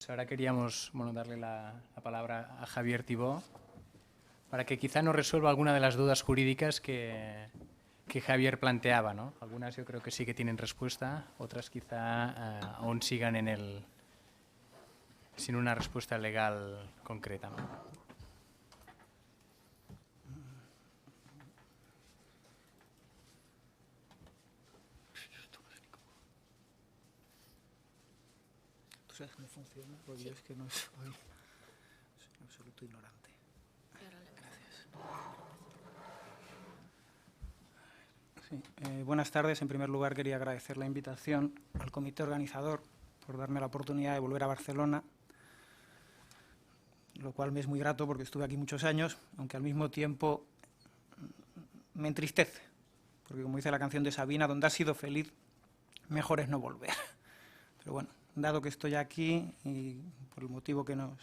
Ahora queríamos darle la palabra a Javier Thibó para que quizá nos resuelva alguna de las dudas jurídicas que Javier planteaba, ¿no? Algunas yo creo que sí que tienen respuesta, otras quizá aún sigan sin una respuesta legal concreta, ¿no? ¿Cómo funciona? Porque yo es que no soy un absoluto ignorante. Gracias. Sí, buenas tardes. En primer lugar, quería agradecer la invitación al comité organizador por darme la oportunidad de volver a Barcelona, lo cual me es muy grato porque estuve aquí muchos años, aunque al mismo tiempo me entristece, porque como dice la canción de Sabina, donde has sido feliz, mejor es no volver. Pero bueno, dado que estoy aquí y por el motivo que nos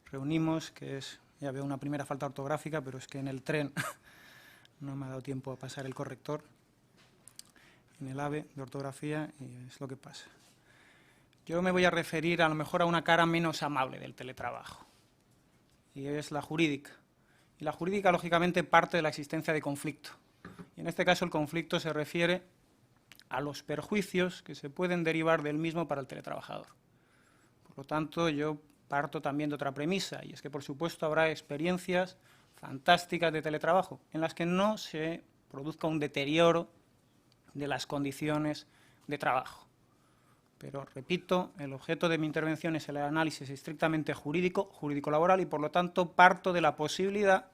reunimos, que es, ya veo una primera falta ortográfica, pero es que en el tren no me ha dado tiempo a pasar el corrector en el AVE de ortografía y es lo que pasa. Yo me voy a referir a lo mejor a una cara menos amable del teletrabajo, y es la jurídica. Y la jurídica, lógicamente, parte de la existencia de conflicto. Y en este caso el conflicto se refiere a los perjuicios que se pueden derivar del mismo para el teletrabajador. Por lo tanto, yo parto también de otra premisa, y es que, por supuesto, habrá experiencias fantásticas de teletrabajo en las que no se produzca un deterioro de las condiciones de trabajo. Pero, repito, el objeto de mi intervención es el análisis estrictamente jurídico, jurídico-laboral, y, por lo tanto, parto de la posibilidad,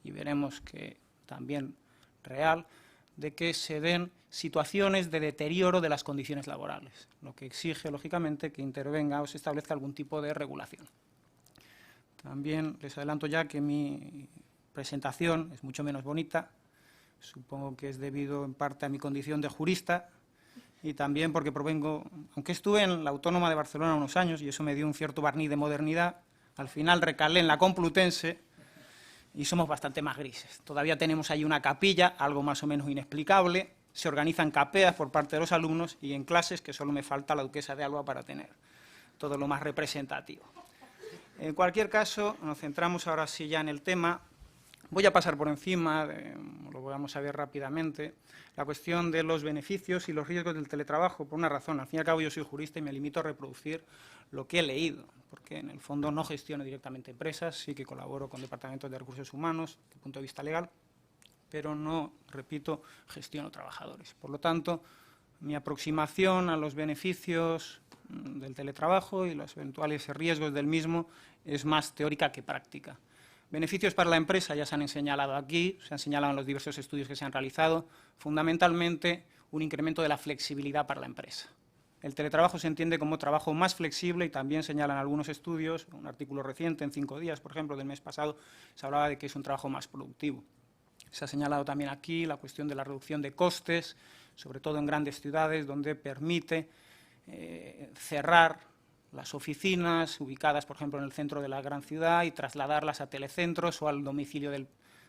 y veremos que también real, de que se den situaciones de deterioro de las condiciones laborales, lo que exige, lógicamente, que intervenga o se establezca algún tipo de regulación. También les adelanto ya que mi presentación es mucho menos bonita, supongo que es debido en parte a mi condición de jurista y también porque provengo, aunque estuve en la Autónoma de Barcelona unos años y eso me dio un cierto barniz de modernidad, al final recalé en la Complutense y somos bastante más grises. Todavía tenemos ahí una capilla, algo más o menos inexplicable, se organizan capeas por parte de los alumnos y en clases que solo me falta la duquesa de Alba para tener todo lo más representativo. En cualquier caso, nos centramos ahora sí ya en el tema. Voy a pasar por encima, lo vamos a ver rápidamente, la cuestión de los beneficios y los riesgos del teletrabajo, por una razón. Al fin y al cabo yo soy jurista y me limito a reproducir lo que he leído, porque en el fondo no gestiono directamente empresas, sí que colaboro con departamentos de recursos humanos desde el punto de vista legal, pero no, repito, gestiono trabajadores. Por lo tanto, mi aproximación a los beneficios del teletrabajo y los eventuales riesgos del mismo es más teórica que práctica. Beneficios para la empresa ya se han señalado aquí, se han señalado en los diversos estudios que se han realizado, fundamentalmente un incremento de la flexibilidad para la empresa. El teletrabajo se entiende como trabajo más flexible y también señalan algunos estudios, un artículo reciente en 5 días, por ejemplo, del mes pasado, se hablaba de que es un trabajo más productivo. Se ha señalado también aquí la cuestión de la reducción de costes, sobre todo en grandes ciudades, donde permite cerrar las oficinas ubicadas, por ejemplo, en el centro de la gran ciudad y trasladarlas a telecentros o al domicilio del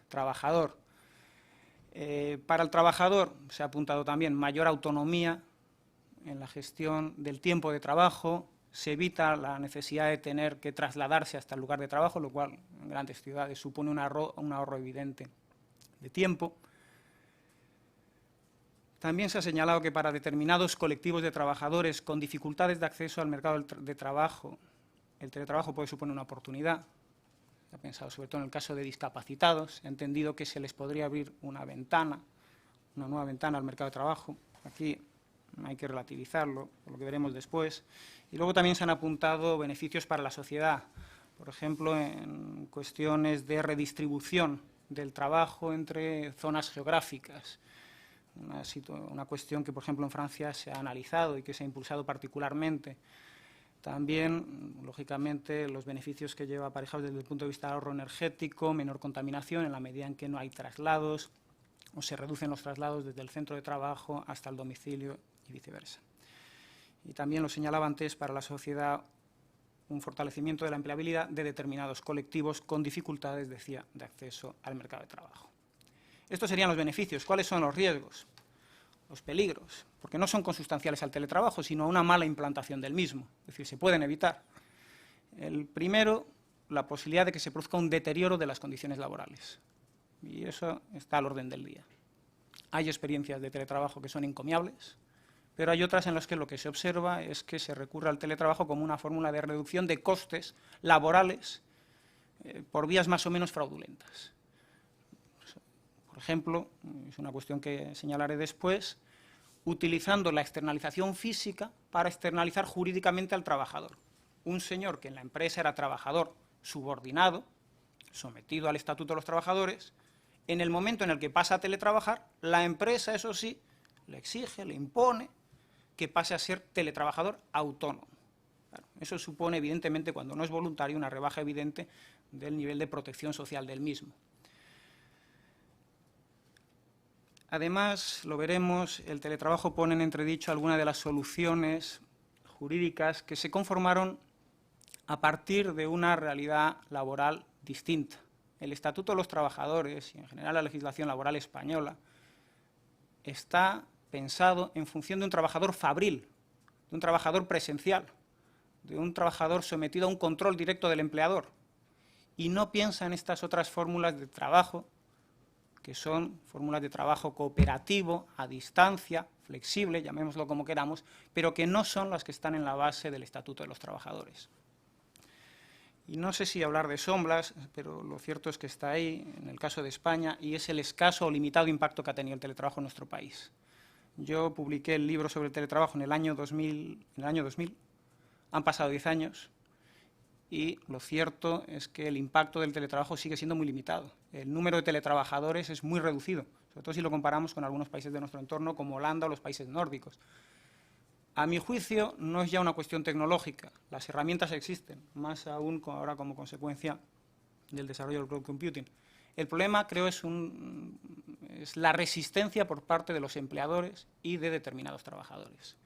trabajador. Para el trabajador se ha apuntado también mayor autonomía en la gestión del tiempo de trabajo, se evita la necesidad de tener que trasladarse hasta el lugar de trabajo, lo cual en grandes ciudades supone un ahorro evidente de tiempo. También se ha señalado que para determinados colectivos de trabajadores con dificultades de acceso al mercado de trabajo, el teletrabajo puede suponer una oportunidad. Se ha pensado sobre todo en el caso de discapacitados, se ha entendido que se les podría abrir una ventana, una nueva ventana al mercado de trabajo. Aquí hay que relativizarlo, por lo que veremos después. Y luego también se han apuntado beneficios para la sociedad, por ejemplo, en cuestiones de redistribución del trabajo entre zonas geográficas. Una cuestión que, por ejemplo, en Francia se ha analizado y que se ha impulsado particularmente. También, lógicamente, los beneficios que lleva aparejados desde el punto de vista del ahorro energético, menor contaminación en la medida en que no hay traslados o se reducen los traslados desde el centro de trabajo hasta el domicilio y viceversa. Y también lo señalaba antes, para la sociedad, un fortalecimiento de la empleabilidad de determinados colectivos con dificultades, decía, de acceso al mercado de trabajo. Estos serían los beneficios. ¿Cuáles son los riesgos? Los peligros, porque no son consustanciales al teletrabajo, sino a una mala implantación del mismo. Es decir, se pueden evitar. El primero, la posibilidad de que se produzca un deterioro de las condiciones laborales. Y eso está al orden del día. Hay experiencias de teletrabajo que son encomiables, pero hay otras en las que lo que se observa es que se recurre al teletrabajo como una fórmula de reducción de costes laborales por vías más o menos fraudulentas. Por ejemplo, es una cuestión que señalaré después, utilizando la externalización física para externalizar jurídicamente al trabajador. Un señor que en la empresa era trabajador subordinado, sometido al Estatuto de los Trabajadores, en el momento en el que pasa a teletrabajar, la empresa, eso sí, le exige, le impone que pase a ser teletrabajador autónomo. Claro, eso supone, evidentemente, cuando no es voluntario, una rebaja evidente del nivel de protección social del mismo. Además, lo veremos, el teletrabajo pone en entredicho algunas de las soluciones jurídicas que se conformaron a partir de una realidad laboral distinta. El Estatuto de los Trabajadores y, en general, la legislación laboral española está pensado en función de un trabajador fabril, de un trabajador presencial, de un trabajador sometido a un control directo del empleador, y no piensa en estas otras fórmulas de trabajo, que son fórmulas de trabajo cooperativo, a distancia, flexible, llamémoslo como queramos, pero que no son las que están en la base del Estatuto de los Trabajadores. Y no sé si hablar de sombras, pero lo cierto es que está ahí, en el caso de España, y es el escaso o limitado impacto que ha tenido el teletrabajo en nuestro país. Yo publiqué el libro sobre el teletrabajo en el año 2000, han pasado 10 años, y lo cierto es que el impacto del teletrabajo sigue siendo muy limitado. El número de teletrabajadores es muy reducido, sobre todo si lo comparamos con algunos países de nuestro entorno, como Holanda o los países nórdicos. A mi juicio, no es ya una cuestión tecnológica, las herramientas existen, más aún ahora como consecuencia del desarrollo del cloud computing. El problema, creo, es la resistencia por parte de los empleadores y de determinados trabajadores.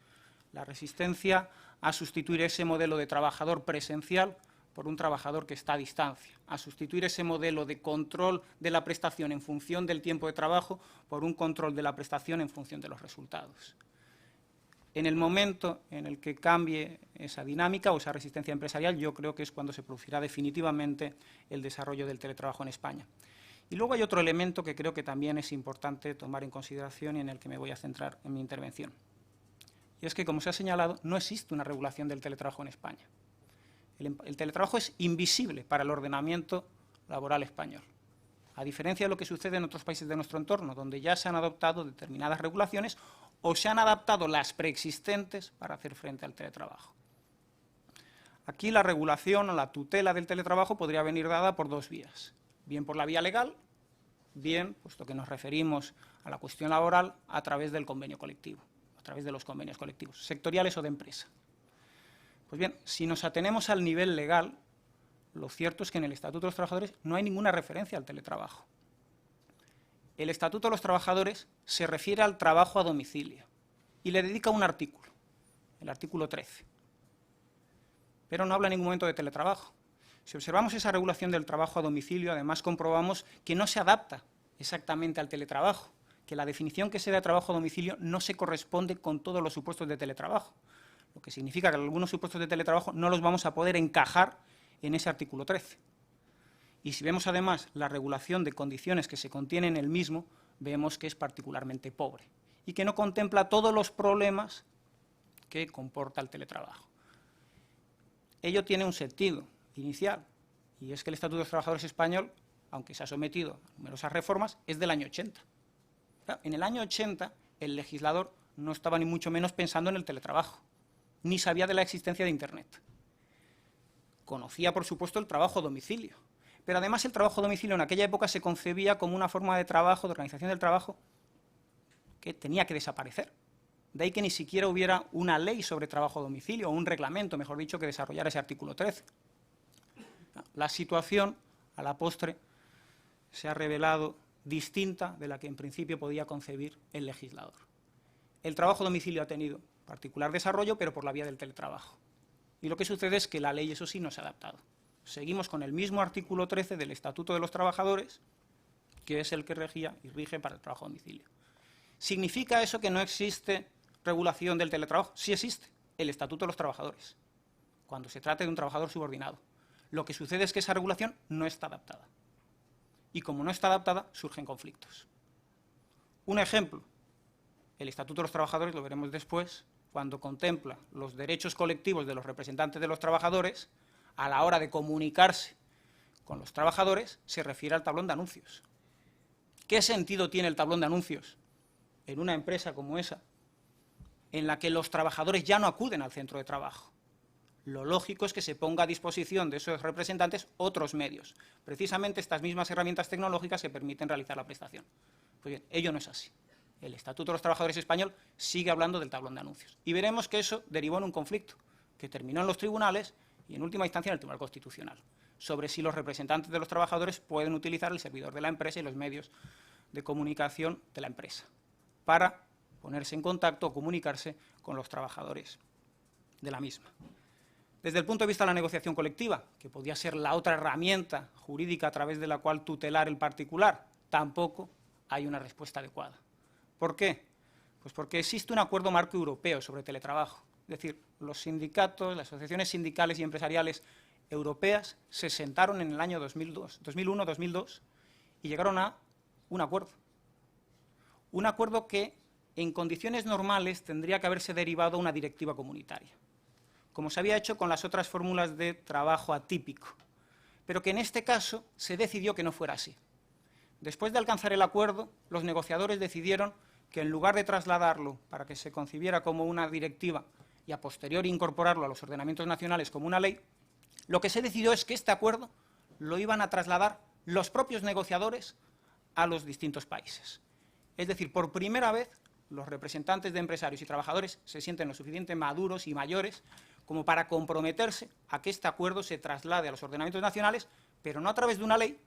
La resistencia a sustituir ese modelo de trabajador presencial por un trabajador que está a distancia, a sustituir ese modelo de control de la prestación en función del tiempo de trabajo por un control de la prestación en función de los resultados. En el momento en el que cambie esa dinámica o esa resistencia empresarial, yo creo que es cuando se producirá definitivamente el desarrollo del teletrabajo en España. Y luego hay otro elemento que creo que también es importante tomar en consideración y en el que me voy a centrar en mi intervención. Y es que, como se ha señalado, no existe una regulación del teletrabajo en España. El teletrabajo es invisible para el ordenamiento laboral español, a diferencia de lo que sucede en otros países de nuestro entorno, donde ya se han adoptado determinadas regulaciones o se han adaptado las preexistentes para hacer frente al teletrabajo. Aquí la regulación o la tutela del teletrabajo podría venir dada por dos vías, bien por la vía legal, bien, puesto que nos referimos a la cuestión laboral, a través del convenio colectivo, a través de los convenios colectivos, sectoriales o de empresa. Pues bien, si nos atenemos al nivel legal, lo cierto es que en el Estatuto de los Trabajadores no hay ninguna referencia al teletrabajo. El Estatuto de los Trabajadores se refiere al trabajo a domicilio y le dedica un artículo, el artículo 13. Pero no habla en ningún momento de teletrabajo. Si observamos esa regulación del trabajo a domicilio, además comprobamos que no se adapta exactamente al teletrabajo, que la definición que se da de trabajo a domicilio no se corresponde con todos los supuestos de teletrabajo, lo que significa que algunos supuestos de teletrabajo no los vamos a poder encajar en ese artículo 13. Y si vemos además la regulación de condiciones que se contiene en el mismo, vemos que es particularmente pobre y que no contempla todos los problemas que comporta el teletrabajo. Ello tiene un sentido inicial, y es que el Estatuto de los Trabajadores español, aunque se ha sometido a numerosas reformas, es del año 80. En el año 80 el legislador no estaba ni mucho menos pensando en el teletrabajo, ni sabía de la existencia de Internet. Conocía, por supuesto, el trabajo a domicilio, pero además el trabajo a domicilio en aquella época se concebía como una forma de trabajo, de organización del trabajo, que tenía que desaparecer. De ahí que ni siquiera hubiera una ley sobre trabajo a domicilio, o un reglamento, mejor dicho, que desarrollara ese artículo 13. La situación, a la postre, se ha revelado distinta de la que en principio podía concebir el legislador. El trabajo a domicilio ha tenido particular desarrollo, pero por la vía del teletrabajo. Y lo que sucede es que la ley, eso sí, no se ha adaptado. Seguimos con el mismo artículo 13 del Estatuto de los Trabajadores, que es el que regía y rige para el trabajo a domicilio. ¿Significa eso que no existe regulación del teletrabajo? Sí existe, el Estatuto de los Trabajadores. cuando se trate de un trabajador subordinado. Lo que sucede es que esa regulación no está adaptada. Y como no está adaptada, surgen conflictos. Un ejemplo, el Estatuto de los Trabajadores, lo veremos después, cuando contempla los derechos colectivos de los representantes de los trabajadores, a la hora de comunicarse con los trabajadores, se refiere al tablón de anuncios. ¿Qué sentido tiene el tablón de anuncios en una empresa como esa, en la que los trabajadores ya no acuden al centro de trabajo? Lo lógico es que se ponga a disposición de esos representantes otros medios, precisamente estas mismas herramientas tecnológicas que permiten realizar la prestación. Pues bien, ello no es así. El Estatuto de los Trabajadores español sigue hablando del tablón de anuncios. Y veremos que eso derivó en un conflicto, que terminó en los tribunales y en última instancia en el Tribunal Constitucional, sobre si los representantes de los trabajadores pueden utilizar el servidor de la empresa y los medios de comunicación de la empresa para ponerse en contacto o comunicarse con los trabajadores de la misma. Desde el punto de vista de la negociación colectiva, que podía ser la otra herramienta jurídica a través de la cual tutelar el particular, tampoco hay una respuesta adecuada. ¿Por qué? Pues porque existe un acuerdo marco europeo sobre teletrabajo. Es decir, los sindicatos, las asociaciones sindicales y empresariales europeas se sentaron en el año 2001-2002 y llegaron a un acuerdo. Un acuerdo que en condiciones normales tendría que haberse derivado a una directiva comunitaria, como se había hecho con las otras fórmulas de trabajo atípico, pero que en este caso se decidió que no fuera así. Después de alcanzar el acuerdo, los negociadores decidieron que en lugar de trasladarlo para que se concibiera como una directiva y a posteriori incorporarlo a los ordenamientos nacionales como una ley, lo que se decidió es que este acuerdo lo iban a trasladar los propios negociadores a los distintos países. Es decir, por primera vez, los representantes de empresarios y trabajadores se sienten lo suficientemente maduros y mayores como para comprometerse a que este acuerdo se traslade a los ordenamientos nacionales, pero no a través de una ley,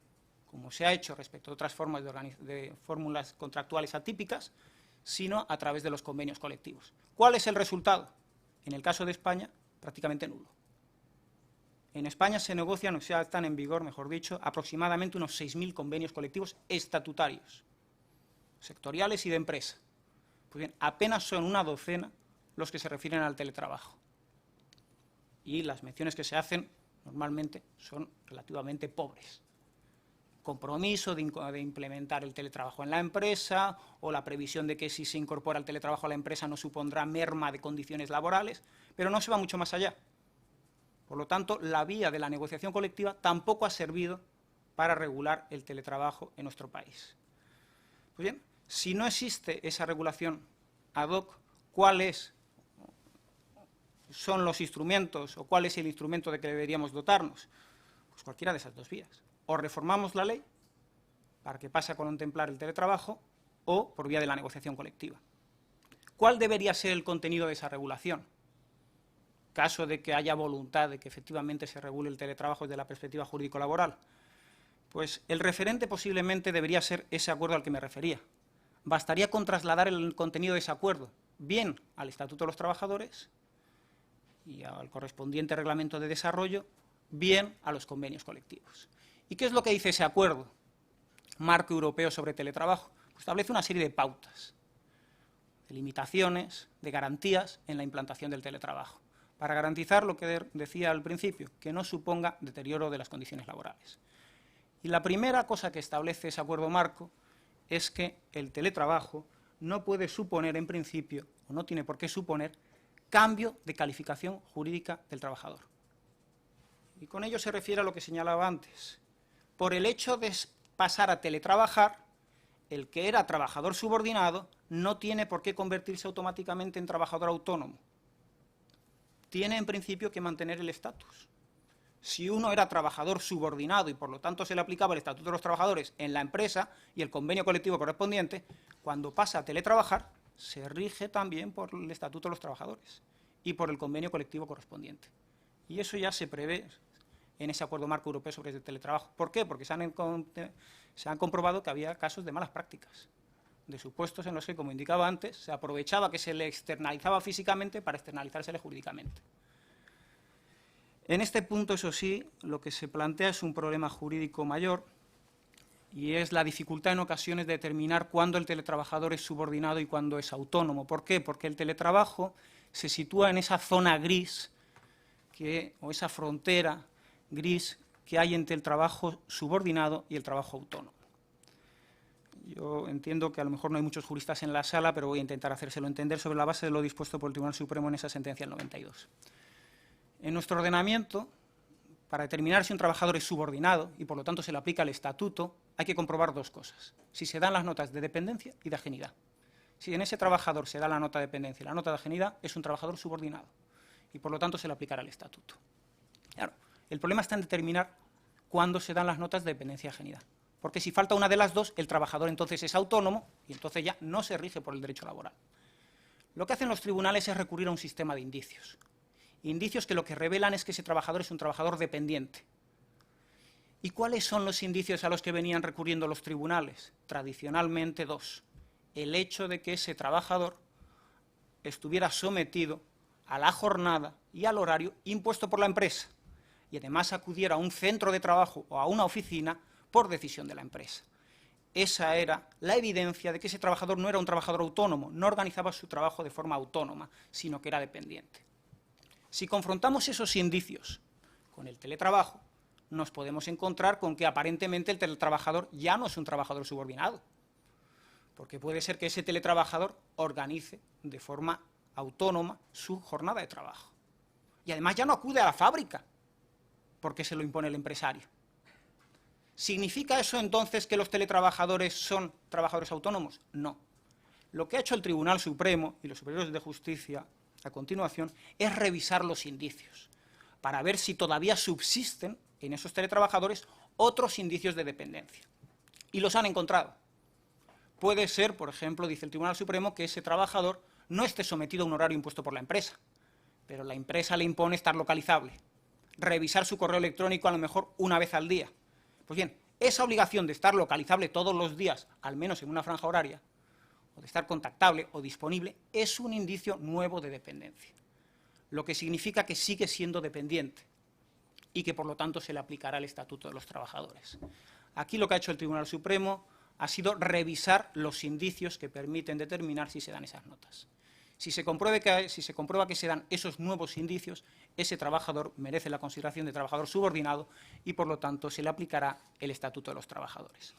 como se ha hecho respecto a otras formas de fórmulas contractuales atípicas, sino a través de los convenios colectivos. ¿Cuál es el resultado? En el caso de España, prácticamente nulo. En España se negocian, o sea, están en vigor, mejor dicho, aproximadamente unos 6.000 convenios colectivos estatutarios, sectoriales y de empresa. Pues bien, apenas son una docena los que se refieren al teletrabajo. Y las menciones que se hacen normalmente son relativamente pobres. Compromiso de implementar el teletrabajo en la empresa, o la previsión de que si se incorpora el teletrabajo a la empresa no supondrá merma de condiciones laborales, pero no se va mucho más allá. Por lo tanto, la vía de la negociación colectiva tampoco ha servido para regular el teletrabajo en nuestro país. Pues bien, si no existe esa regulación ad hoc, ¿cuáles son los instrumentos o cuál es el instrumento de que deberíamos dotarnos? Pues cualquiera de esas dos vías. O reformamos la ley para que pase a contemplar el teletrabajo, o por vía de la negociación colectiva. ¿Cuál debería ser el contenido de esa regulación? Caso de que haya voluntad de que efectivamente se regule el teletrabajo desde la perspectiva jurídico-laboral. Pues el referente posiblemente debería ser ese acuerdo al que me refería. Bastaría con trasladar el contenido de ese acuerdo, bien al Estatuto de los Trabajadores y al correspondiente reglamento de desarrollo, bien a los convenios colectivos. ¿Y qué es lo que dice ese acuerdo marco europeo sobre teletrabajo? Pues establece una serie de pautas, de limitaciones, de garantías en la implantación del teletrabajo, para garantizar lo que decía al principio, que no suponga deterioro de las condiciones laborales. Y la primera cosa que establece ese acuerdo marco es que el teletrabajo no puede suponer, en principio, o no tiene por qué suponer, cambio de calificación jurídica del trabajador. Y con ello se refiere a lo que señalaba antes. Por el hecho de pasar a teletrabajar, el que era trabajador subordinado no tiene por qué convertirse automáticamente en trabajador autónomo. Tiene, en principio, que mantener el estatus. Si uno era trabajador subordinado y, por lo tanto, se le aplicaba el Estatuto de los Trabajadores en la empresa y el convenio colectivo correspondiente, cuando pasa a teletrabajar, se rige también por el Estatuto de los Trabajadores y por el convenio colectivo correspondiente. Y eso ya se prevé en ese acuerdo marco europeo sobre el teletrabajo. ¿Por qué? Porque se han comprobado que había casos de malas prácticas, de supuestos en los que, como indicaba antes, se aprovechaba que se le externalizaba físicamente para externalizársele jurídicamente. En este punto, eso sí, lo que se plantea es un problema jurídico mayor, y es la dificultad en ocasiones de determinar cuándo el teletrabajador es subordinado y cuándo es autónomo. ¿Por qué? Porque el teletrabajo se sitúa en esa zona gris o esa frontera gris que hay entre el trabajo subordinado y el trabajo autónomo. Yo entiendo que a lo mejor no hay muchos juristas en la sala, pero voy a intentar hacérselo entender sobre la base de lo dispuesto por el Tribunal Supremo en esa sentencia del 92. En nuestro ordenamiento, para determinar si un trabajador es subordinado y por lo tanto se le aplica el estatuto, hay que comprobar dos cosas: si se dan las notas de dependencia y de ajenidad. Si en ese trabajador se da la nota de dependencia y la nota de ajenidad, es un trabajador subordinado y por lo tanto se le aplicará el estatuto. Claro, el problema está en determinar cuándo se dan las notas de dependencia y ajenidad, porque si falta una de las dos, el trabajador entonces es autónomo y entonces ya no se rige por el derecho laboral. Lo que hacen los tribunales es recurrir a un sistema de indicios. Indicios que lo que revelan es que ese trabajador es un trabajador dependiente. ¿Y cuáles son los indicios a los que venían recurriendo los tribunales? Tradicionalmente dos. El hecho de que ese trabajador estuviera sometido a la jornada y al horario impuesto por la empresa y además acudiera a un centro de trabajo o a una oficina por decisión de la empresa. Esa era la evidencia de que ese trabajador no era un trabajador autónomo, no organizaba su trabajo de forma autónoma, sino que era dependiente. Si confrontamos esos indicios con el teletrabajo, nos podemos encontrar con que aparentemente el teletrabajador ya no es un trabajador subordinado, porque puede ser que ese teletrabajador organice de forma autónoma su jornada de trabajo. Y además ya no acude a la fábrica, porque se lo impone el empresario. ¿Significa eso entonces que los teletrabajadores son trabajadores autónomos? No. Lo que ha hecho el Tribunal Supremo y los superiores de justicia a continuación es revisar los indicios para ver si todavía subsisten en esos teletrabajadores otros indicios de dependencia. Y los han encontrado. Puede ser, por ejemplo, dice el Tribunal Supremo, que ese trabajador no esté sometido a un horario impuesto por la empresa, pero la empresa le impone estar localizable, revisar su correo electrónico a lo mejor una vez al día. Pues bien, esa obligación de estar localizable todos los días, al menos en una franja horaria, o de estar contactable o disponible, es un indicio nuevo de dependencia, lo que significa que sigue siendo dependiente y que por lo tanto se le aplicará el Estatuto de los Trabajadores. Aquí lo que ha hecho el Tribunal Supremo ha sido revisar los indicios que permiten determinar si se dan esas notas. Si se comprueba que se dan esos nuevos indicios, ese trabajador merece la consideración de trabajador subordinado y, por lo tanto, se le aplicará el Estatuto de los Trabajadores.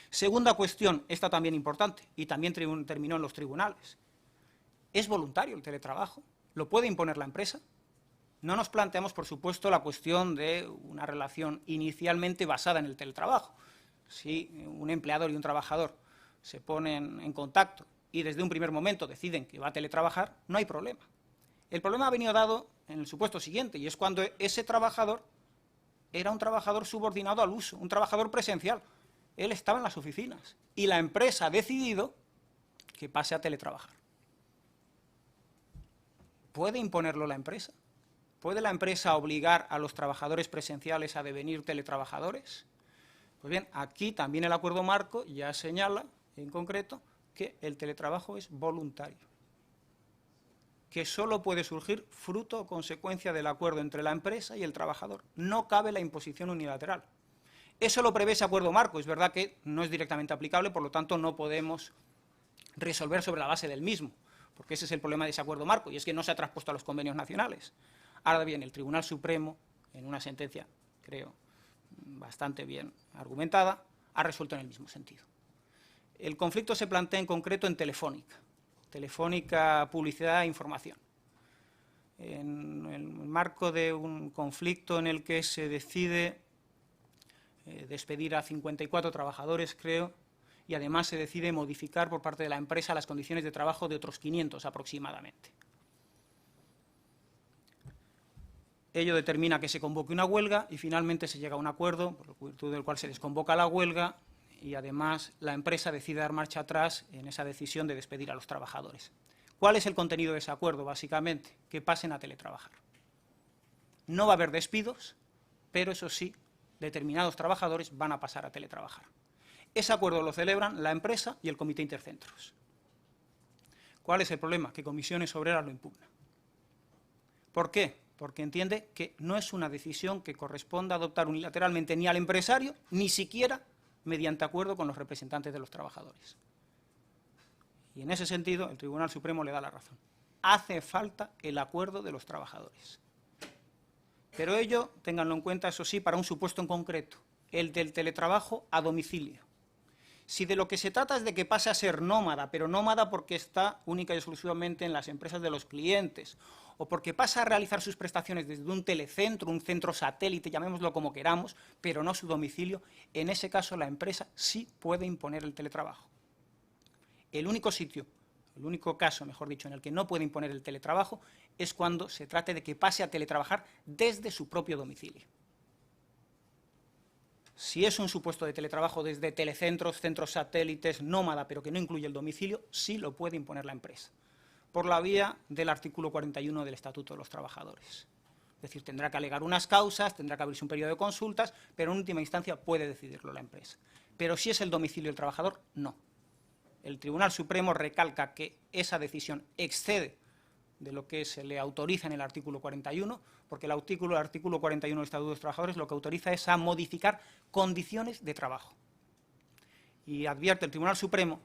Segunda cuestión, esta también importante, y también terminó en los tribunales. ¿Es voluntario el teletrabajo? ¿Lo puede imponer la empresa? No nos planteamos, por supuesto, la cuestión de una relación inicialmente basada en el teletrabajo. Si un empleador y un trabajador se ponen en contacto y desde un primer momento deciden que va a teletrabajar, no hay problema. El problema ha venido dado en el supuesto siguiente, y es cuando ese trabajador era un trabajador subordinado al uso, un trabajador presencial. Él estaba en las oficinas y la empresa ha decidido que pase a teletrabajar. ¿Puede imponerlo la empresa? ¿Puede la empresa obligar a los trabajadores presenciales a devenir teletrabajadores? Pues bien, aquí también el acuerdo marco ya señala, en concreto, que el teletrabajo es voluntario, que solo puede surgir fruto o consecuencia del acuerdo entre la empresa y el trabajador. No cabe la imposición unilateral. Eso lo prevé ese acuerdo marco. Es verdad que no es directamente aplicable, por lo tanto no podemos resolver sobre la base del mismo, porque ese es el problema de ese acuerdo marco, y es que no se ha traspuesto a los convenios nacionales. Ahora bien, el Tribunal Supremo, en una sentencia, creo, bastante bien argumentada, ha resuelto en el mismo sentido. El conflicto se plantea en concreto en Telefónica. Telefónica, publicidad e información. En el marco de un conflicto en el que se decide despedir a 54 trabajadores, creo, y además se decide modificar por parte de la empresa las condiciones de trabajo de otros 500 aproximadamente. Ello determina que se convoque una huelga y finalmente se llega a un acuerdo, por virtud del cual se desconvoca la huelga y además la empresa decide dar marcha atrás en esa decisión de despedir a los trabajadores. ¿Cuál es el contenido de ese acuerdo? Básicamente, que pasen a teletrabajar. No va a haber despidos, pero eso sí, determinados trabajadores van a pasar a teletrabajar. Ese acuerdo lo celebran la empresa y el Comité Intercentros. ¿Cuál es el problema? Que Comisiones Obreras lo impugna. ¿Por qué? Porque entiende que no es una decisión que corresponda adoptar unilateralmente ni al empresario, ni siquiera mediante acuerdo con los representantes de los trabajadores. Y en ese sentido, el Tribunal Supremo le da la razón. Hace falta el acuerdo de los trabajadores. Pero ello, ténganlo en cuenta, eso sí, para un supuesto en concreto, el del teletrabajo a domicilio. Si de lo que se trata es de que pase a ser nómada, pero nómada porque está única y exclusivamente en las empresas de los clientes, o porque pasa a realizar sus prestaciones desde un telecentro, un centro satélite, llamémoslo como queramos, pero no su domicilio, en ese caso la empresa sí puede imponer el teletrabajo. El único sitio, el único caso, mejor dicho, en el que no puede imponer el teletrabajo es cuando se trate de que pase a teletrabajar desde su propio domicilio. Si es un supuesto de teletrabajo desde telecentros, centros satélites, nómada, pero que no incluye el domicilio, sí lo puede imponer la empresa, por la vía del artículo 41 del Estatuto de los Trabajadores. Es decir, tendrá que alegar unas causas, tendrá que abrirse un periodo de consultas, pero en última instancia puede decidirlo la empresa. Pero si es el domicilio del trabajador, no. El Tribunal Supremo recalca que esa decisión excede de lo que se le autoriza en el artículo 41, porque el artículo 41 del Estatuto de los Trabajadores lo que autoriza es a modificar condiciones de trabajo. Y advierte el Tribunal Supremo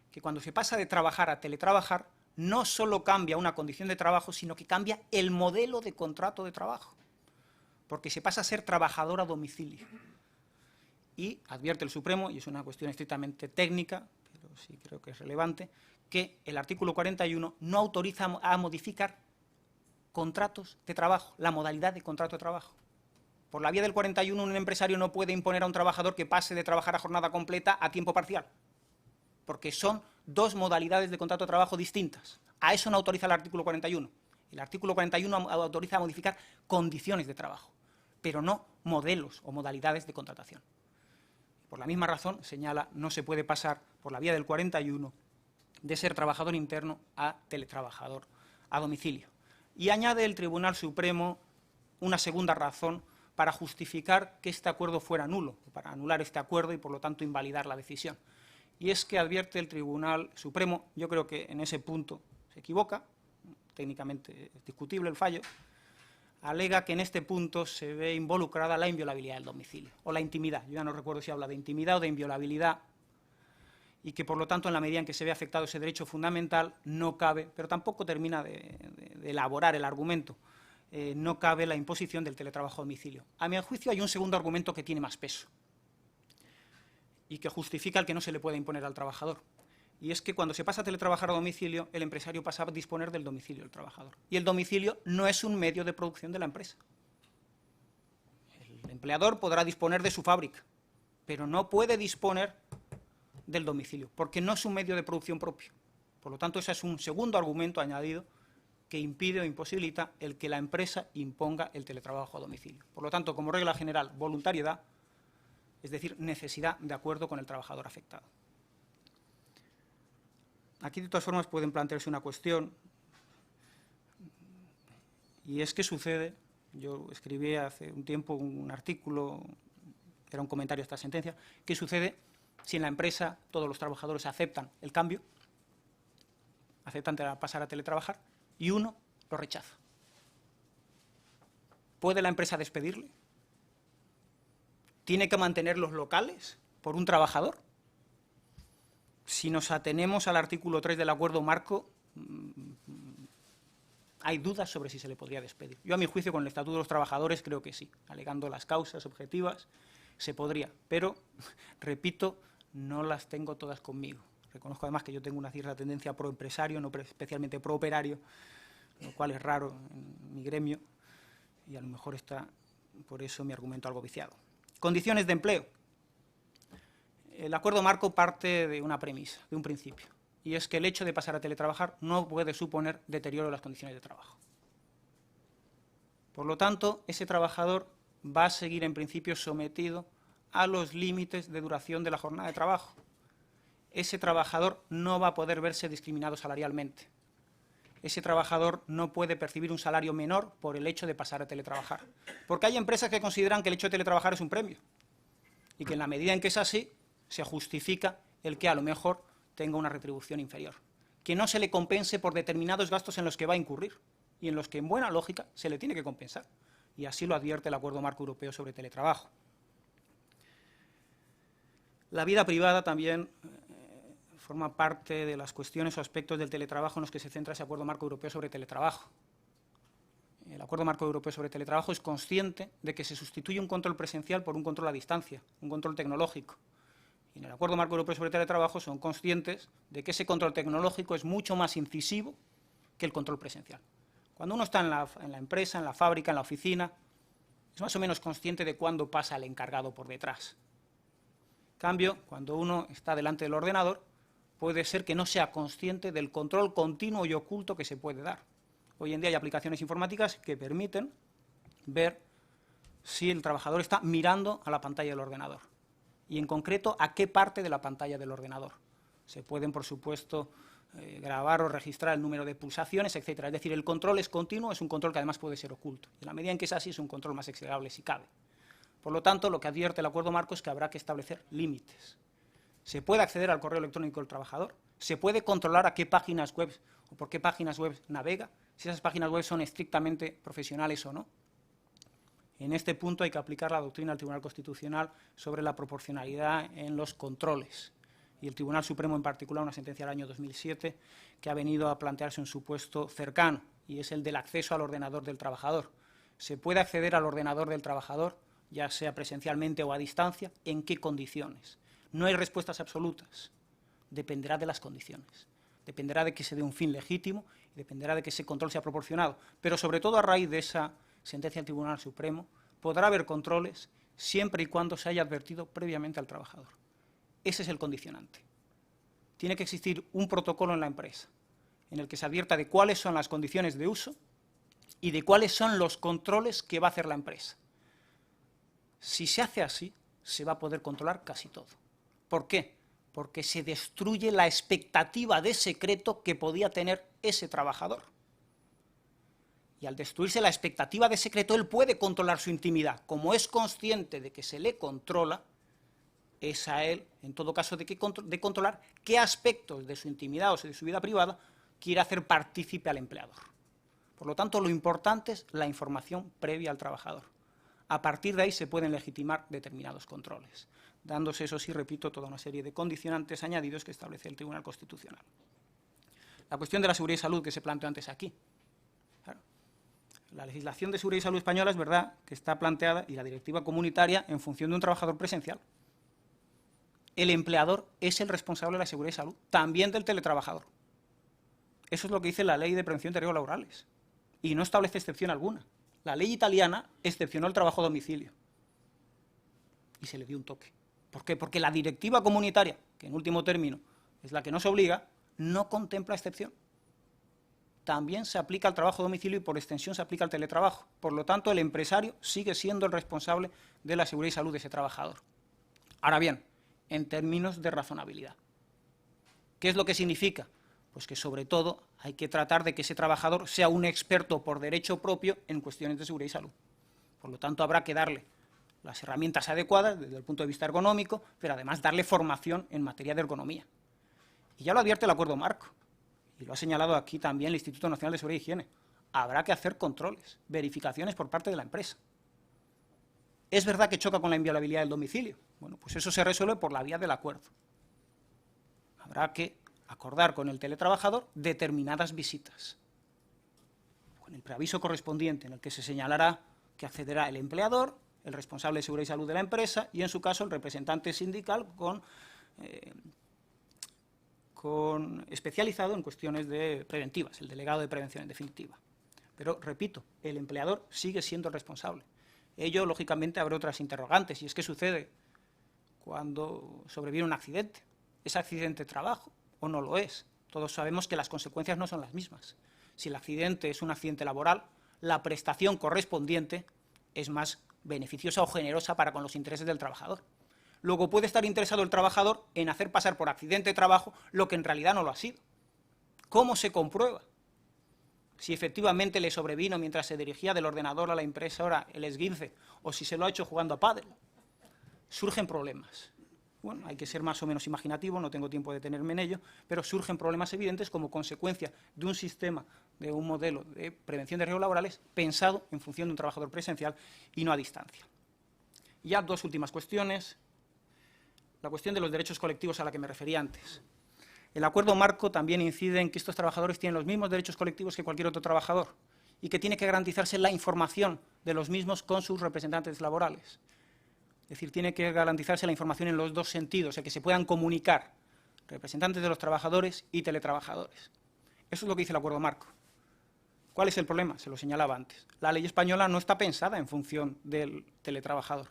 que cuando se pasa de trabajar a teletrabajar, no solo cambia una condición de trabajo, sino que cambia el modelo de contrato de trabajo, porque se pasa a ser trabajador a domicilio. Y advierte el Supremo, y es una cuestión estrictamente técnica, pero sí creo que es relevante, que el artículo 41 no autoriza a modificar contratos de trabajo, la modalidad de contrato de trabajo. Por la vía del 41, un empresario no puede imponer a un trabajador que pase de trabajar a jornada completa a tiempo parcial, porque son dos modalidades de contrato de trabajo distintas. A eso no autoriza el artículo 41. El artículo 41 autoriza a modificar condiciones de trabajo, pero no modelos o modalidades de contratación. Por la misma razón, señala, no se puede pasar por la vía del 41 de ser trabajador interno a teletrabajador a domicilio. Y añade el Tribunal Supremo una segunda razón para justificar que este acuerdo fuera nulo, para anular este acuerdo y por lo tanto invalidar la decisión. Y es que advierte el Tribunal Supremo, yo creo que en ese punto se equivoca, técnicamente es discutible el fallo, alega que en este punto se ve involucrada la inviolabilidad del domicilio, o la intimidad, yo ya no recuerdo si habla de intimidad o de inviolabilidad, y que por lo tanto en la medida en que se ve afectado ese derecho fundamental no cabe, pero tampoco termina de elaborar el argumento, no cabe la imposición del teletrabajo a domicilio. A mi juicio hay un segundo argumento que tiene más peso y que justifica el que no se le pueda imponer al trabajador. Y es que cuando se pasa a teletrabajar a domicilio, el empresario pasa a disponer del domicilio del trabajador. Y el domicilio no es un medio de producción de la empresa. El empleador podrá disponer de su fábrica, pero no puede disponer del domicilio, porque no es un medio de producción propio. Por lo tanto, ese es un segundo argumento añadido que impide o imposibilita el que la empresa imponga el teletrabajo a domicilio. Por lo tanto, como regla general, voluntariedad, es decir, necesidad de acuerdo con el trabajador afectado. Aquí, de todas formas, pueden plantearse una cuestión, y es que sucede, yo escribí hace un tiempo un artículo, era un comentario a esta sentencia, ¿qué sucede si en la empresa todos los trabajadores aceptan el cambio, aceptan pasar a teletrabajar, y uno lo rechaza? ¿Puede la empresa despedirle? ¿Tiene que mantener los locales por un trabajador? Si nos atenemos al artículo 3 del acuerdo marco, hay dudas sobre si se le podría despedir. Yo, a mi juicio, con el Estatuto de los Trabajadores creo que sí, alegando las causas objetivas, se podría, pero, repito, no las tengo todas conmigo. Reconozco además que yo tengo una cierta tendencia pro empresario, no especialmente pro operario, lo cual es raro en mi gremio, y a lo mejor está por eso mi argumento algo viciado. Condiciones de empleo. El acuerdo marco parte de una premisa, de un principio, y es que el hecho de pasar a teletrabajar no puede suponer deterioro de las condiciones de trabajo. Por lo tanto, ese trabajador va a seguir en principio sometido a los límites de duración de la jornada de trabajo. Ese trabajador no va a poder verse discriminado salarialmente. Ese trabajador no puede percibir un salario menor por el hecho de pasar a teletrabajar. Porque hay empresas que consideran que el hecho de teletrabajar es un premio y que en la medida en que es así, se justifica el que a lo mejor tenga una retribución inferior, que no se le compense por determinados gastos en los que va a incurrir y en los que, en buena lógica, se le tiene que compensar. Y así lo advierte el Acuerdo Marco Europeo sobre Teletrabajo. La vida privada también forma parte de las cuestiones o aspectos del teletrabajo en los que se centra ese Acuerdo Marco Europeo sobre Teletrabajo. el Acuerdo Marco Europeo sobre Teletrabajo es consciente de que se sustituye un control presencial por un control a distancia, un control tecnológico. Y en el Acuerdo Marco Europeo sobre Teletrabajo son conscientes de que ese control tecnológico es mucho más incisivo que el control presencial. Cuando uno está en la empresa, en la fábrica, en la oficina, es más o menos consciente de cuándo pasa el encargado por detrás. En cambio, cuando uno está delante del ordenador, puede ser que no sea consciente del control continuo y oculto que se puede dar. Hoy en día hay aplicaciones informáticas que permiten ver si el trabajador está mirando a la pantalla del ordenador y, en concreto, a qué parte de la pantalla del ordenador. Se pueden, por supuesto, grabar o registrar el número de pulsaciones, etc. Es decir, el control es continuo, es un control que además puede ser oculto. Y en la medida en que es así, es un control más execrable si cabe. Por lo tanto, lo que advierte el acuerdo marco es que habrá que establecer límites. Se puede acceder al correo electrónico del trabajador, se puede controlar a qué páginas web o por qué páginas web navega, si esas páginas web son estrictamente profesionales o no. En este punto hay que aplicar la doctrina del Tribunal Constitucional sobre la proporcionalidad en los controles. Y el Tribunal Supremo, en particular, una sentencia del año 2007, que ha venido a plantearse un supuesto cercano, y es el del acceso al ordenador del trabajador. ¿Se puede acceder al ordenador del trabajador, ya sea presencialmente o a distancia? ¿En qué condiciones? No hay respuestas absolutas. Dependerá de las condiciones. Dependerá de que se dé un fin legítimo y dependerá de que ese control sea proporcionado. Pero, sobre todo, a raíz de esa sentencia del Tribunal Supremo, podrá haber controles siempre y cuando se haya advertido previamente al trabajador. Ese es el condicionante. Tiene que existir un protocolo en la empresa en el que se advierta de cuáles son las condiciones de uso y de cuáles son los controles que va a hacer la empresa. Si se hace así, se va a poder controlar casi todo. ¿Por qué? Porque se destruye la expectativa de secreto que podía tener ese trabajador. Y al destruirse la expectativa de secreto, él puede controlar su intimidad. Como es consciente de que se le controla, es a él, en todo caso, de controlar qué aspectos de su intimidad o de su vida privada quiere hacer partícipe al empleador. Por lo tanto, lo importante es la información previa al trabajador. A partir de ahí se pueden legitimar determinados controles, dándose, eso sí, repito, toda una serie de condicionantes añadidos que establece el Tribunal Constitucional. La cuestión de la seguridad y salud que se planteó antes aquí. Claro, la legislación de seguridad y salud española es verdad que está planteada, y la directiva comunitaria, en función de un trabajador presencial. El empleador es el responsable de la seguridad y salud, también del teletrabajador. Eso es lo que dice la Ley de Prevención de Riesgos Laborales, y no establece excepción alguna. La ley italiana excepcionó el trabajo a domicilio y se le dio un toque. ¿Por qué? Porque la directiva comunitaria, que en último término es la que nos obliga, no contempla excepción. También se aplica al trabajo a domicilio y por extensión se aplica al teletrabajo. Por lo tanto, el empresario sigue siendo el responsable de la seguridad y salud de ese trabajador. Ahora bien, en términos de razonabilidad. ¿Qué es lo que significa? Pues que, sobre todo, hay que tratar de que ese trabajador sea un experto por derecho propio en cuestiones de seguridad y salud. Por lo tanto, habrá que darle las herramientas adecuadas desde el punto de vista ergonómico, pero además darle formación en materia de ergonomía. Y ya lo advierte el acuerdo marco, y lo ha señalado aquí también el Instituto Nacional de Seguridad y Higiene. Habrá que hacer controles, verificaciones por parte de la empresa. ¿Es verdad que choca con la inviolabilidad del domicilio? Bueno, pues eso se resuelve por la vía del acuerdo. Habrá que acordar con el teletrabajador determinadas visitas, con el preaviso correspondiente en el que se señalará que accederá el empleador, el responsable de seguridad y salud de la empresa y, en su caso, el representante sindical especializado en cuestiones preventivas, el delegado de prevención en definitiva. Pero, repito, el empleador sigue siendo el responsable. Ello, lógicamente, habrá otras interrogantes, y es qué sucede cuando sobreviene un accidente. ¿Es accidente de trabajo o no lo es? Todos sabemos que las consecuencias no son las mismas. Si el accidente es un accidente laboral, la prestación correspondiente es más beneficiosa o generosa para con los intereses del trabajador. Luego puede estar interesado el trabajador en hacer pasar por accidente de trabajo lo que en realidad no lo ha sido. ¿Cómo se comprueba si efectivamente le sobrevino mientras se dirigía del ordenador a la impresora el esguince o si se lo ha hecho jugando a pádel? Surgen problemas. Bueno, hay que ser más o menos imaginativo, no tengo tiempo de detenerme en ello, pero surgen problemas evidentes como consecuencia de un sistema, de un modelo de prevención de riesgos laborales pensado en función de un trabajador presencial y no a distancia. Y ya dos últimas cuestiones. La cuestión de los derechos colectivos a la que me refería antes. El acuerdo marco también incide en que estos trabajadores tienen los mismos derechos colectivos que cualquier otro trabajador y que tiene que garantizarse la información de los mismos con sus representantes laborales. Es decir, tiene que garantizarse la información en los dos sentidos, el que se puedan comunicar representantes de los trabajadores y teletrabajadores. Eso es lo que dice el acuerdo marco. ¿Cuál es el problema? Se lo señalaba antes. La ley española no está pensada en función del teletrabajador.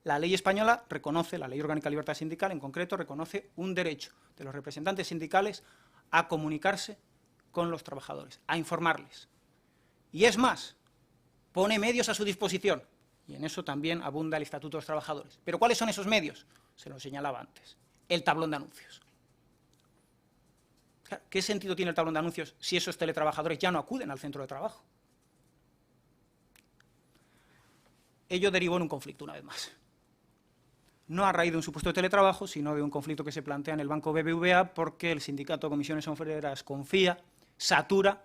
La ley española reconoce, la Ley Orgánica de Libertad Sindical en concreto, reconoce un derecho de los representantes sindicales a comunicarse con los trabajadores, a informarles. Y es más, pone medios a su disposición, y en eso también abunda el Estatuto de los Trabajadores. ¿Pero cuáles son esos medios? Se lo señalaba antes. El tablón de anuncios. ¿Qué sentido tiene el tablón de anuncios si esos teletrabajadores ya no acuden al centro de trabajo? Ello derivó en un conflicto, una vez más. No a raíz de un supuesto de teletrabajo, sino de un conflicto que se plantea en el Banco BBVA porque el sindicato de comisiones obreras confía, satura,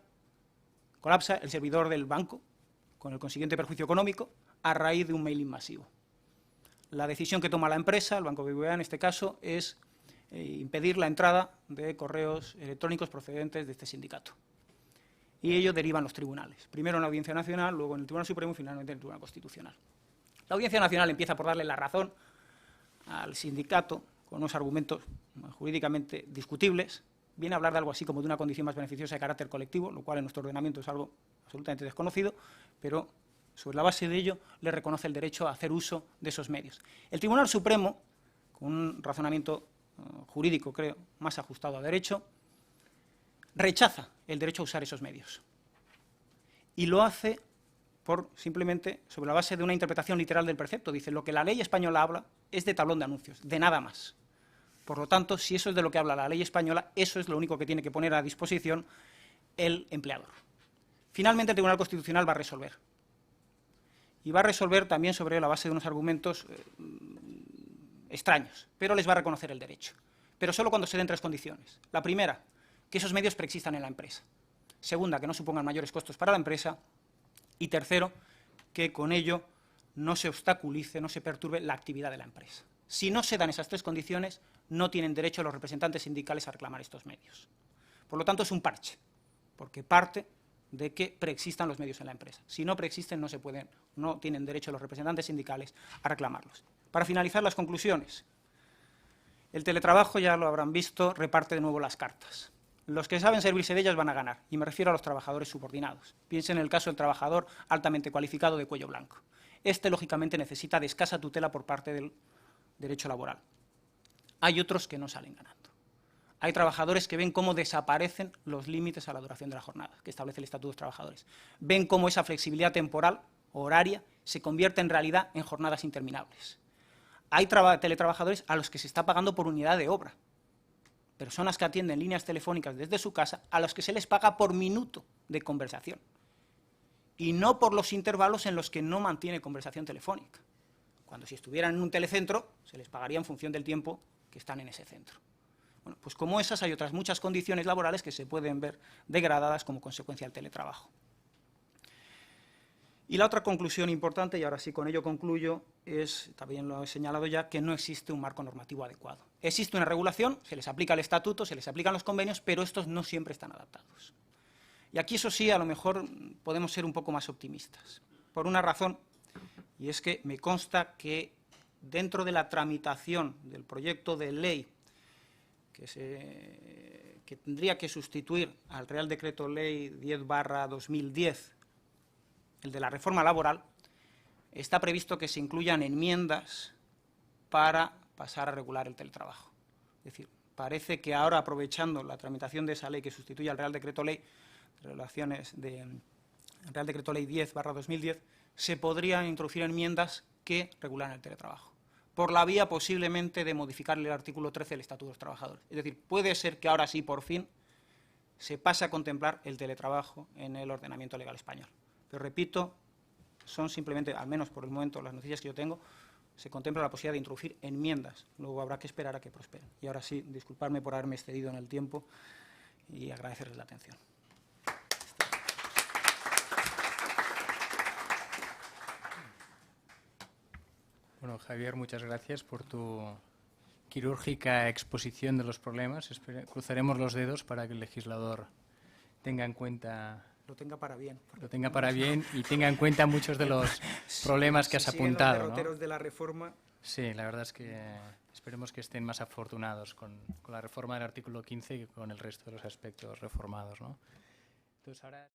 colapsa el servidor del banco, con el consiguiente perjuicio económico, a raíz de un mailing masivo. La decisión que toma la empresa, el Banco BBVA en este caso, es impedir la entrada de correos electrónicos procedentes de este sindicato. Y ello deriva en los tribunales, primero en la Audiencia Nacional, luego en el Tribunal Supremo y finalmente en el Tribunal Constitucional. La Audiencia Nacional empieza por darle la razón al sindicato con unos argumentos jurídicamente discutibles, viene a hablar de algo así como de una condición más beneficiosa de carácter colectivo, lo cual en nuestro ordenamiento es algo absolutamente desconocido, pero sobre la base de ello le reconoce el derecho a hacer uso de esos medios. El Tribunal Supremo, con un razonamiento jurídico, creo, más ajustado a derecho, rechaza el derecho a usar esos medios. Y lo hace simplemente sobre la base de una interpretación literal del precepto. Dice, lo que la ley española habla es de tablón de anuncios, de nada más. Por lo tanto, si eso es de lo que habla la ley española, eso es lo único que tiene que poner a disposición el empleador. Finalmente, el Tribunal Constitucional va a resolver. Y va a resolver también sobre la base de unos argumentos extraños, pero les va a reconocer el derecho. Pero solo cuando se den tres condiciones. La primera, que esos medios preexistan en la empresa. Segunda, que no supongan mayores costos para la empresa. Y tercero, que con ello no se obstaculice, no se perturbe la actividad de la empresa. Si no se dan esas tres condiciones, no tienen derecho los representantes sindicales a reclamar estos medios. Por lo tanto, es un parche, porque parte de que preexistan los medios en la empresa. Si no preexisten, no tienen derecho los representantes sindicales a reclamarlos. Para finalizar, las conclusiones. El teletrabajo, ya lo habrán visto, reparte de nuevo las cartas. Los que saben servirse de ellas van a ganar, y me refiero a los trabajadores subordinados. Piensen en el caso del trabajador altamente cualificado de cuello blanco. Este, lógicamente, necesita de escasa tutela por parte del derecho laboral. Hay otros que no salen ganando. Hay trabajadores que ven cómo desaparecen los límites a la duración de la jornada, que establece el Estatuto de los Trabajadores. Ven cómo esa flexibilidad temporal, horaria, se convierte en realidad en jornadas interminables. Hay teletrabajadores a los que se está pagando por unidad de obra. Personas que atienden líneas telefónicas desde su casa, a los que se les paga por minuto de conversación. Y no por los intervalos en los que no mantiene conversación telefónica. Cuando si estuvieran en un telecentro, se les pagaría en función del tiempo que están en ese centro. Bueno, pues como esas hay otras muchas condiciones laborales que se pueden ver degradadas como consecuencia del teletrabajo. Y la otra conclusión importante, y ahora sí con ello concluyo, es, también lo he señalado ya, que no existe un marco normativo adecuado. Existe una regulación, se les aplica el estatuto, se les aplican los convenios, pero estos no siempre están adaptados. Y aquí, eso sí, a lo mejor podemos ser un poco más optimistas, por una razón, y es que me consta que dentro de la tramitación del proyecto de ley que tendría que sustituir al Real Decreto Ley 10/2010, el de la reforma laboral, está previsto que se incluyan enmiendas para pasar a regular el teletrabajo. Es decir, parece que ahora, aprovechando la tramitación de esa ley que sustituye al Real Decreto Ley, Real Decreto Ley 10/2010, se podrían introducir enmiendas que regularan el teletrabajo, por la vía posiblemente de modificar el artículo 13 del Estatuto de los Trabajadores. Es decir, puede ser que ahora sí, por fin, se pase a contemplar el teletrabajo en el ordenamiento legal español. Pero repito, son simplemente, al menos por el momento, las noticias que yo tengo, se contempla la posibilidad de introducir enmiendas. Luego habrá que esperar a que prosperen. Y ahora sí, disculparme por haberme excedido en el tiempo y agradecerles la atención. Bueno, Javier, muchas gracias por tu quirúrgica exposición de los problemas. Cruzaremos los dedos para que el legislador tenga en cuenta lo tenga para bien. Lo tenga para bien y tenga en cuenta muchos de los problemas que has apuntado, los ¿no? derroteros de la reforma. Sí, la verdad es que esperemos que estén más afortunados con la reforma del artículo 15 que con el resto de los aspectos reformados, ¿no? Entonces ahora...